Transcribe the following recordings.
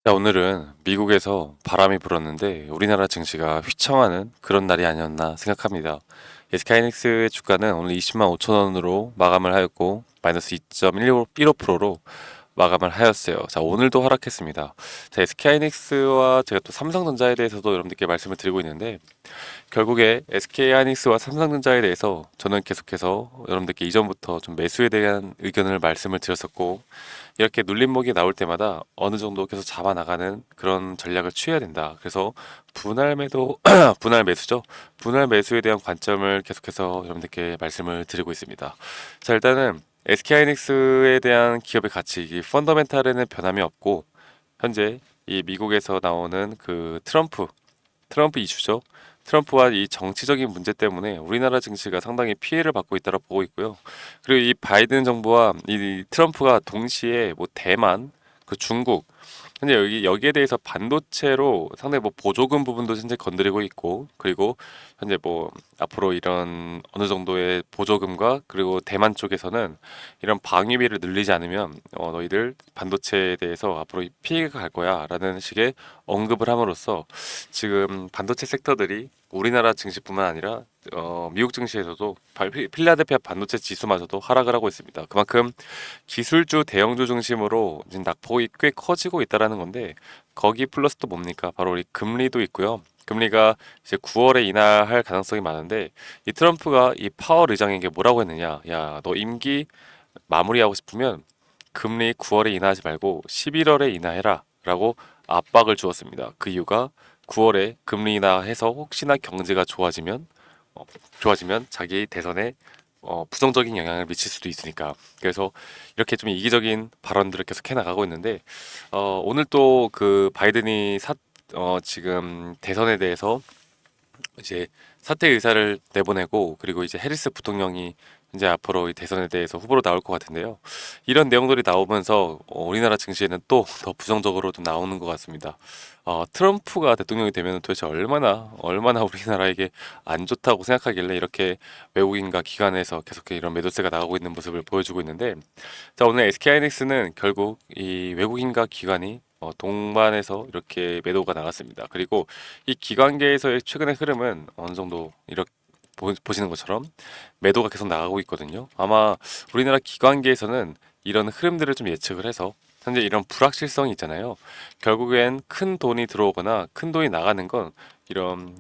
야, 오늘은 미국에서 바람이 불었는데 우리나라 증시가 휘청하는 그런 날이 아니었나 생각합니다. SK하이닉스의 주가는 오늘 20만 5천 원으로 마감을 하였고 마이너스 2.15%로 마감을 하였어요. 자, 오늘도 하락했습니다. 자, SK하이닉스와 제가 또 삼성전자에 대해서도 여러분들께 말씀을 드리고 있는데 결국에 SK하이닉스와 삼성전자에 대해서 저는 계속해서 여러분들께 이전부터 좀 매수에 대한 의견을 말씀을 드렸었고 이렇게 눌림목이 나올 때마다 어느 정도 계속 잡아 나가는 그런 전략을 취해야 된다. 그래서 분할 매도, 분할 매수죠. 분할 매수에 대한 관점을 계속해서 여러분들께 말씀을 드리고 있습니다. 자, 일단은 SK하이닉스에 대한 기업의 가치, 이 펀더멘탈에는 변함이 없고 현재 이 미국에서 나오는 그 트럼프 이슈죠. 트럼프와 이 정치적인 문제 때문에 우리나라 증시가 상당히 피해를 받고 있다고 보고 있고요. 그리고 이 바이든 정부와 이 트럼프가 동시에 뭐 대만, 그 중국, 현재 여기에 대해서 반도체로 상당히 뭐 보조금 부분도 현재 건드리고 있고, 그리고 현재 뭐 앞으로 이런 어느 정도의 보조금과 그리고 대만 쪽에서는 이런 방위비를 늘리지 않으면 너희들 반도체에 대해서 앞으로 피해가 갈 거야라는 식의 언급을 함으로써 지금 반도체 섹터들이 우리나라 증시뿐만 아니라 미국 증시에서도 필라델피아 반도체 지수마저도 하락을 하고 있습니다. 그만큼 기술주 대형주 중심으로 지금 낙폭이 꽤 커지고 있다라는 건데 거기 플러스 또 뭡니까? 바로 우리 금리도 있고요. 금리가 이제 9월에 인하할 가능성이 많은데 이 트럼프가 이 파월 의장에게 뭐라고 했느냐? 야, 너 임기 마무리하고 싶으면 금리 9월에 인하하지 말고 11월에 인하해라라고 압박을 주었습니다. 그 이유가 9월에 금리 인하해서 혹시나 경제가 어, 좋아지면 자기 대선에 부정적인 영향을 미칠 수도 있으니까. 그래서 이렇게 좀 이기적인 발언들을 계속 해나가고 있는데 오늘 또 그 바이든이 지금 대선에 대해서 이제 사퇴 의사를 내보내고 그리고 이제 해리스 부통령이 이제 앞으로 이 대선에 대해서 후보로 나올 것 같은데요. 이런 내용들이 나오면서 우리나라 증시에는 또 더 부정적으로 좀 나오는 것 같습니다. 트럼프가 대통령이 되면 도대체 얼마나 우리나라에게 안 좋다고 생각하길래 이렇게 외국인과 기관에서 계속 이런 매도세가 나가고 있는 모습을 보여주고 있는데, 자, 오늘 SK하이닉스는 결국 이 외국인과 기관이 동반해서 이렇게 매도가 나갔습니다. 그리고 이 기관계에서의 최근의 흐름은 어느 정도 이렇게 보시는 것처럼 매도가 계속 나가고 있거든요. 아마 우리나라 기관계에서는 이런 흐름들을 좀 예측을 해서 현재 이런 불확실성이 있잖아요. 결국엔 큰 돈이 들어오거나 큰 돈이 나가는 건 이런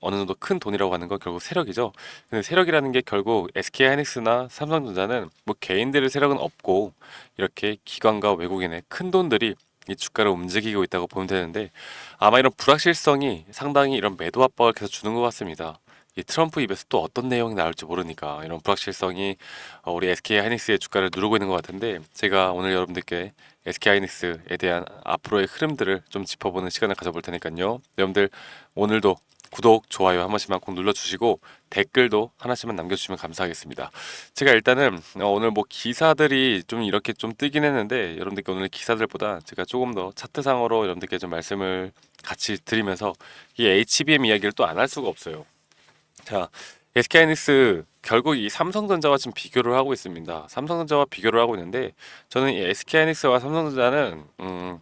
어느 정도 큰 돈이라고 하는 건 결국 세력이죠. 근데 세력이라는 게 결국 SK하이닉스나 삼성전자는 뭐 개인들의 세력은 없고 이렇게 기관과 외국인의 큰 돈들이 이 주가를 움직이고 있다고 보면 되는데 아마 이런 불확실성이 상당히 이런 매도 압박을 계속 주는 것 같습니다. 이 트럼프 입에서 또 어떤 내용이 나올지 모르니까 이런 불확실성이 우리 SK 하이닉스의 주가를 누르고 있는 것 같은데 제가 오늘 여러분들께 SK 하이닉스에 대한 앞으로의 흐름들을 좀 짚어보는 시간을 가져볼 테니까요. 여러분들 오늘도 구독, 좋아요 한 번씩만 꼭 눌러주시고 댓글도 하나씩만 남겨주시면 감사하겠습니다. 제가 일단은 오늘 뭐 기사들이 좀 이렇게 좀 뜨긴 했는데 여러분들께 오늘 기사들보다 제가 조금 더 차트상으로 여러분들께 좀 말씀을 같이 드리면서 이 HBM 이야기를 또 안 할 수가 없어요. 자, SK하이닉스 결국 이 삼성전자와 지금 비교를 하고 있습니다. 삼성전자와 비교를 하고 있는데 저는 이 SK하이닉스와 삼성전자는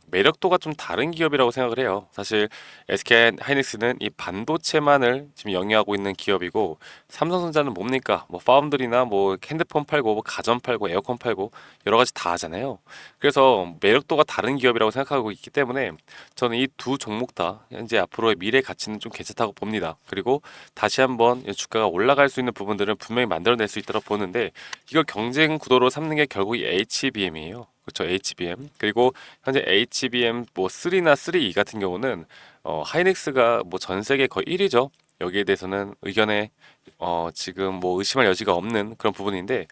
매력도가 좀 다른 기업이라고 생각을 해요. 사실 SK하이닉스는 이 반도체만을 지금 영위하고 있는 기업이고 삼성전자는 뭡니까? 뭐 파운드리나 뭐 핸드폰 팔고 뭐 가전 팔고 에어컨 팔고 여러 가지 다 하잖아요. 그래서 매력도가 다른 기업이라고 생각하고 있기 때문에 저는 이 두 종목 다 현재 앞으로의 미래 가치는 좀 괜찮다고 봅니다. 그리고 다시 한번 주가가 올라갈 수 있는 부분들은 분명히 만들어낼 수 있다고 보는데 이걸 경쟁 구도로 삼는 게 결국 이 HBM이에요. 그렇죠, HBM. 그리고 현재 HBM 뭐 3나 3E 같은 경우는 하이닉스가 뭐 전 세계 거의 1위죠. 여기에 대해서는 의견에 지금 뭐 의심할 여지가 없는 그런 부분인데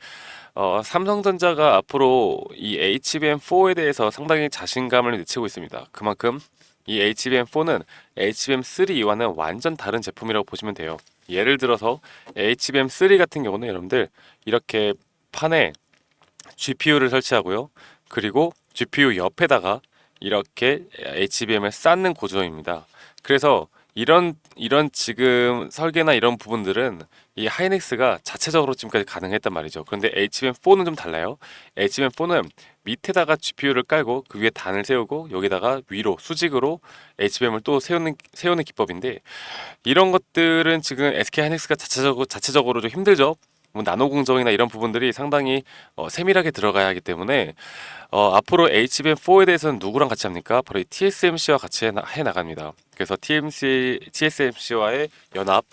삼성전자가 앞으로 이 HBM4에 대해서 상당히 자신감을 내치고 있습니다. 그만큼 이 HBM4는 HBM3와는 완전 다른 제품이라고 보시면 돼요. 예를 들어서 HBM3 같은 경우는 여러분들 이렇게 판에 GPU를 설치하고요. 그리고 GPU 옆에다가 이렇게 HBM을 쌓는 구조입니다. 그래서 이런 지금 설계나 이런 부분들은 이 하이닉스가 자체적으로 지금까지 가능했단 말이죠. 그런데 HBM4는 좀 달라요. HBM4는 밑에다가 GPU를 깔고 그 위에 단을 세우고 여기다가 위로 수직으로 HBM을 또 세우는 기법인데, 이런 것들은 지금 SK 하이닉스가 자체적으로 좀 힘들죠. 뭐 나노 공정이나 이런 부분들이 상당히 세밀하게 들어가야 하기 때문에 앞으로 HBM4에 대해서는 누구랑 같이 합니까? 바로 이 TSMC와 같이 해 나갑니다. 그래서 TSMC와의 연합,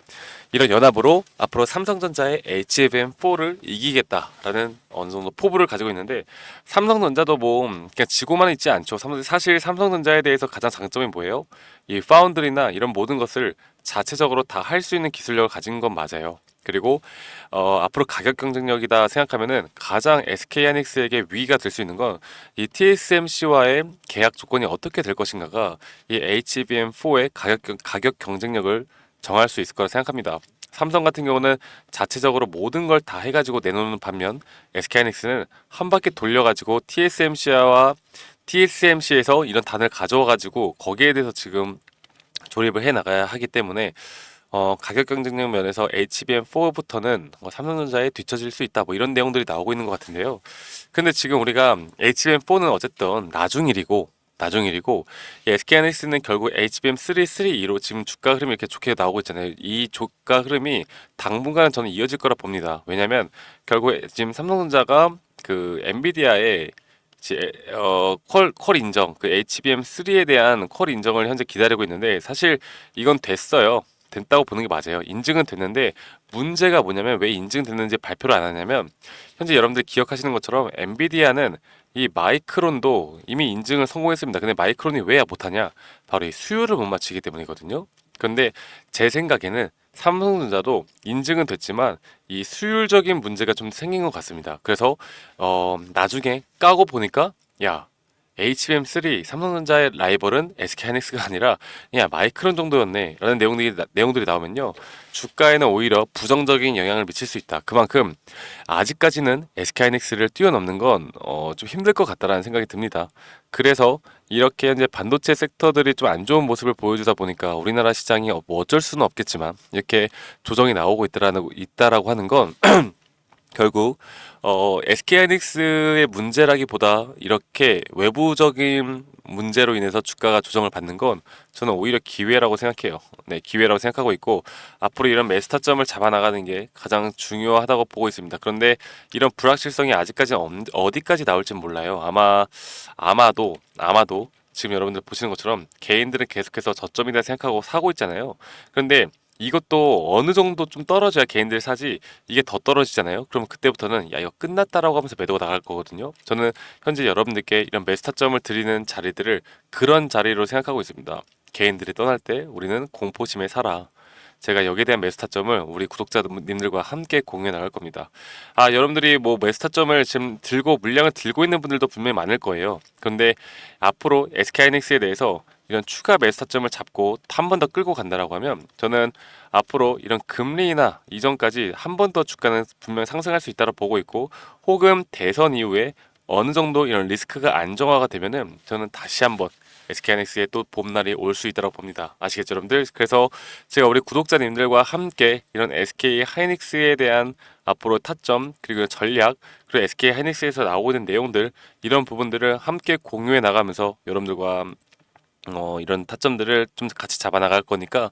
이런 연합으로 앞으로 삼성전자의 HBM4를 이기겠다라는 어느 정도 포부를 가지고 있는데, 삼성전자도 뭐 그냥 지고만 있지 않죠. 사실 삼성전자에 대해서 가장 장점이 뭐예요? 이 파운드리나 이런 모든 것을 자체적으로 다 할 수 있는 기술력을 가진 건 맞아요. 그리고 앞으로 가격 경쟁력이다 생각하면은 가장 SK 하이닉스에게 위기가 될 수 있는 건 이 TSMC와의 계약 조건이 어떻게 될 것인가가 이 HBM4의 가격 경쟁력을 정할 수 있을 거라 생각합니다. 삼성 같은 경우는 자체적으로 모든 걸 다 해가지고 내놓는 반면, SK하이닉스는 한 바퀴 돌려가지고 TSMC에서 이런 단을 가져와가지고 거기에 대해서 지금 조립을 해 나가야 하기 때문에 가격 경쟁력 면에서 HBM4부터는 삼성전자에 뒤처질 수 있다, 뭐 이런 내용들이 나오고 있는 것 같은데요. 근데 지금 우리가 HBM4는 어쨌든 나중 일이고 이 SK하이닉스는 결국 HBM3, 3E로 지금 주가 흐름이 이렇게 좋게 나오고 있잖아요. 이 주가 흐름이 당분간은 저는 이어질 거라 봅니다. 왜냐면 결국 지금 삼성전자가 그 엔비디아의 퀄 인정, 그 HBM3에 대한 퀄 인정을 현재 기다리고 있는데, 사실 이건 됐다고 보는 게 맞아요. 인증은 됐는데 문제가 뭐냐면, 왜 인증됐는지 발표를 안 하냐면, 현재 여러분들 기억하시는 것처럼 엔비디아는 이 마이크론도 이미 인증을 성공했습니다. 근데 마이크론이 왜 못하냐? 바로 이 수요를 못 맞추기 때문이거든요. 근데 제 생각에는 삼성전자도 인증은 됐지만 이 수율적인 문제가 좀 생긴 것 같습니다. 그래서 나중에 까고 보니까, 야, HBM3 삼성전자의 라이벌은 SK하이닉스가 아니라 야, 마이크론 정도였네 라는 내용들이 나오면요, 주가에는 오히려 부정적인 영향을 미칠 수 있다. 그만큼 아직까지는 SK하이닉스를 뛰어넘는 건 좀 힘들 것 같다라는 생각이 듭니다. 그래서 이렇게 현재 반도체 섹터들이 좀 안 좋은 모습을 보여주다 보니까 우리나라 시장이 뭐 어쩔 수는 없겠지만 이렇게 조정이 나오고 있다라고 하는 건 결국 SK하이닉스의 문제라기보다 이렇게 외부적인 문제로 인해서 주가가 조정을 받는 건 저는 오히려 기회라고 생각해요. 네, 기회라고 생각하고 있고, 앞으로 이런 매수타점을 잡아나가는 게 가장 중요하다고 보고 있습니다. 그런데 이런 불확실성이 아직까지는 어디까지 나올지 몰라요. 아마도 지금 여러분들 보시는 것처럼 개인들은 계속해서 저점이다 생각하고 사고 있잖아요. 그런데 이것도 어느 정도 좀 떨어져야 개인들이 사지, 이게 더 떨어지잖아요. 그럼 그때부터는 야, 이거 끝났다라고 하면서 매도가 나갈 거거든요. 저는 현재 여러분들께 이런 매수 타점을 드리는 자리들을 그런 자리로 생각하고 있습니다. 개인들이 떠날 때 우리는 공포심에 살아. 제가 여기에 대한 매수 타점을 우리 구독자님들과 함께 공유해 나갈 겁니다. 여러분들이 뭐 매수 타점을 지금 물량을 들고 있는 분들도 분명히 많을 거예요. 그런데 앞으로 SK하이닉스에 대해서 이런 추가 매수 타점을 잡고 한 번 더 끌고 간다라고 하면, 저는 앞으로 이런 금리나 이전까지 한 번 더 주가는 분명 상승할 수 있다고 보고 있고, 혹은 대선 이후에 어느 정도 이런 리스크가 안정화가 되면은 저는 다시 한번 SK하이닉스의 또 봄날이 올 수 있다고 봅니다. 아시겠죠, 여러분들? 그래서 제가 우리 구독자님들과 함께 이런 SK하이닉스에 대한 앞으로 타점, 그리고 전략, 그리고 SK하이닉스에서 나오고 있는 내용들, 이런 부분들을 함께 공유해 나가면서 여러분들과 이런 타점들을 좀 같이 잡아 나갈 거니까,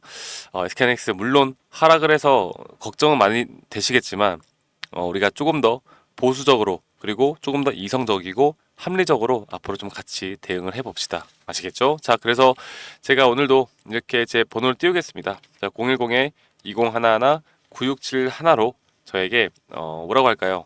SK하이닉스 물론 하락을 해서 걱정은 많이 되시겠지만, 우리가 조금 더 보수적으로, 그리고 조금 더 이성적이고 합리적으로 앞으로 좀 같이 대응을 해봅시다. 아시겠죠? 자, 그래서 제가 오늘도 이렇게 제 번호를 띄우겠습니다. 자, 010-2011-9671로 저에게 뭐라고 할까요?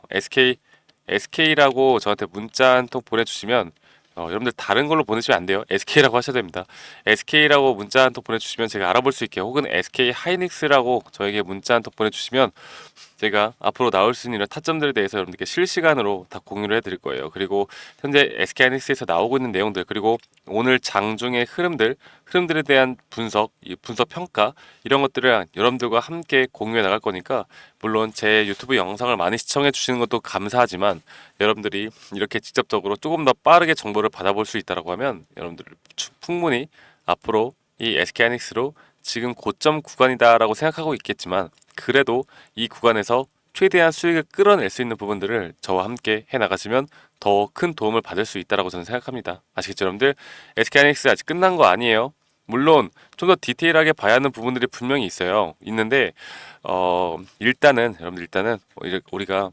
SK라고 저한테 문자 한 통 보내주시면, 여러분들 다른 걸로 보내시면 안 돼요. SK라고 하셔야 됩니다. SK라고 문자 한 통 보내주시면 제가 알아볼 수 있게, 혹은 SK 하이닉스라고 저에게 문자 한 통 보내주시면 제가 앞으로 나올 수 있는 이런 타점들에 대해서 여러분들께 실시간으로 다 공유를 해드릴 거예요. 그리고 현재 SK하이닉스에서 나오고 있는 내용들, 그리고 오늘 장중의 흐름들에 대한 분석 평가, 이런 것들을 여러분들과 함께 공유해 나갈 거니까, 물론 제 유튜브 영상을 많이 시청해 주시는 것도 감사하지만, 여러분들이 이렇게 직접적으로 조금 더 빠르게 정보를 받아볼 수 있다고 하면 여러분들 충분히 앞으로 이 SK하이닉스로 지금 고점 구간이다라고 생각하고 있겠지만, 그래도 이 구간에서 최대한 수익을 끌어낼 수 있는 부분들을 저와 함께 해나가시면 더 큰 도움을 받을 수 있다고 저는 생각합니다. 아시겠죠, 여러분들? SK하이닉스 아직 끝난 거 아니에요. 물론 좀 더 디테일하게 봐야 하는 부분들이 분명히 있는데 일단은 여러분들 우리가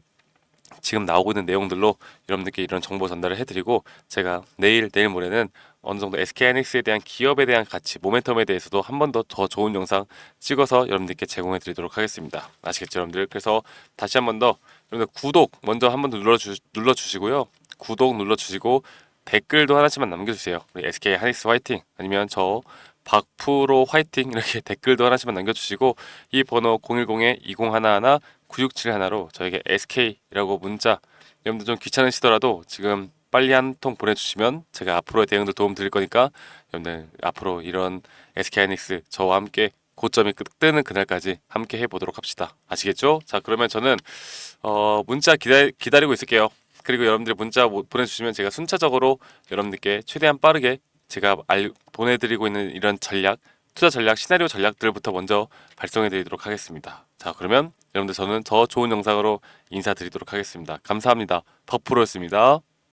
지금 나오고 있는 내용들로 여러분들께 이런 정보 전달을 해드리고, 제가 내일 모레는 어느 정도 SK하이닉스에 대한 기업에 대한 가치, 모멘텀에 대해서도 한 번 더 좋은 영상 찍어서 여러분들께 제공해 드리도록 하겠습니다. 아시겠죠, 여러분들? 그래서 다시 한 번 더 여러분들 구독 먼저 한 번 더 눌러주시고요. 구독 눌러주시고 댓글도 하나씩만 남겨주세요. 우리 SK하이닉스 화이팅, 아니면 저 박프로 화이팅, 이렇게 댓글도 하나씩만 남겨주시고, 이 번호 010-2011-9671로 저에게 SK라고 문자, 여러분들 좀 귀찮으시더라도 지금 빨리 한 통 보내주시면 제가 앞으로의 대응들 도움 드릴 거니까, 여러분들 앞으로 이런 SK하이닉스 저와 함께 고점이 뜨는 그날까지 함께 해보도록 합시다. 아시겠죠? 자, 그러면 저는 문자 기다리고 있을게요. 그리고 여러분들이 문자 보내주시면 제가 순차적으로 여러분들께 최대한 빠르게 제가 보내드리고 있는 이런 투자 전략, 시나리오 전략들부터 먼저 발송해 드리도록 하겠습니다. 자, 그러면 여러분들 저는 더 좋은 영상으로 인사드리도록 하겠습니다. 감사합니다. 더프로였습니다.